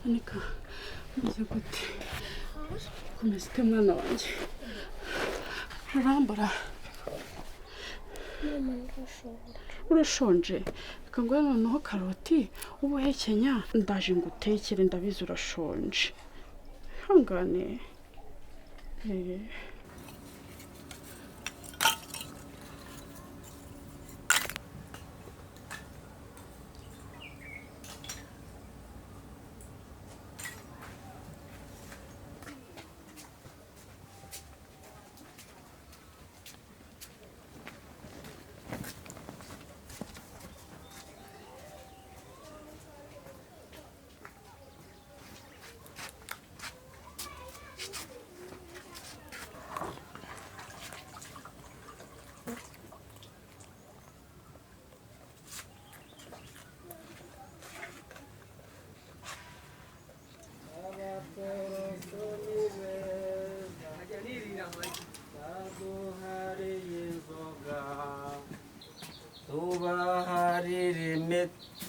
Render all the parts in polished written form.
Anika, uzi gute? Komeza ute mwana wanjye? Urambura. Urashonje? Reka nguhe noneho karoti ubuhekenya ndaje ngutekere ndabizi urashonje. Hangane.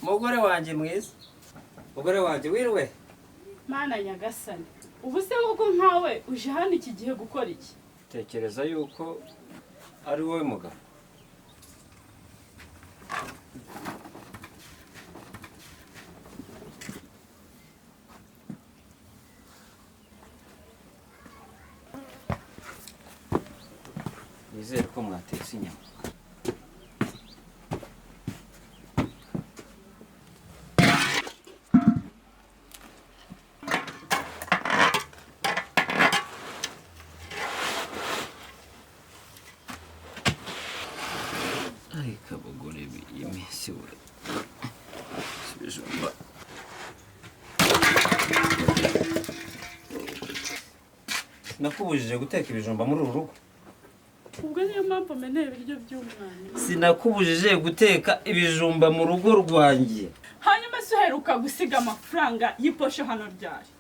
Mugore wanje mwiza. Mugore wanje wirwe. Mana nyagasani. Ubu se uko nkawe uje hano iki gihe gukora iki? Tekereza yuko ari wowe mugabo. Nizere ko mwatetse inyama. Nakubujije guteka ibijumba muri uru rugo. Ubwo niyo mpamvu meneye ibiryo by'umwana. Sinakubujije guteka ibijumba mu rugo rwanjye. Hanyuma se uheruka gusiga amafaranga y'iposho hano ryari?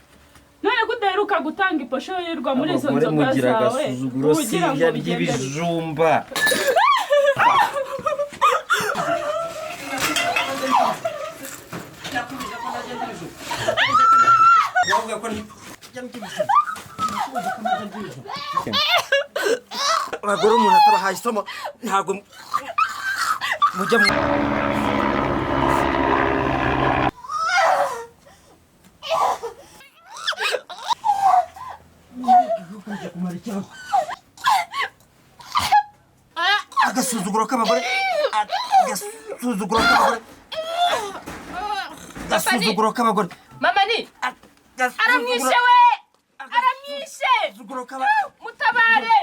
None kudaheruka gutanga iposho yirwa muri izo nzoga zawe. Ugira ngo by'ibijumba. Abagore umuntu atabahaye isomo ntabwo mujya mu agasuzuguro k'abagore agasuzuguro k'abagore mama ni aramwishe we aramwishe mutabare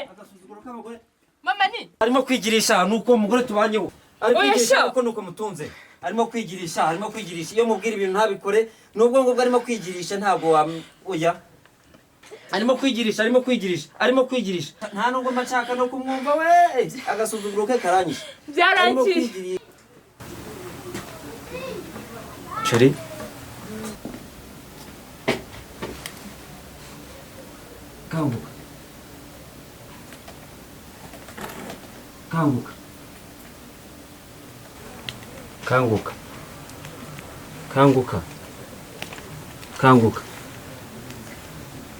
mama ni arimo kwigirisha nuko umugore tubanyeho ariko kwigirisha uko nuko mutunze arimo kwigirisha iyo mubwira ibintu ntabikore nubwo ngo arimo kwigirisha ntago oya arimo kwigirisha nta nubwo machaka no kumwumva we agasuzuguro ke karanyisha byarangiye Cheri Kanguka. Kanguka. Kanguka. Kanguka. Kanguka.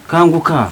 Kanguka.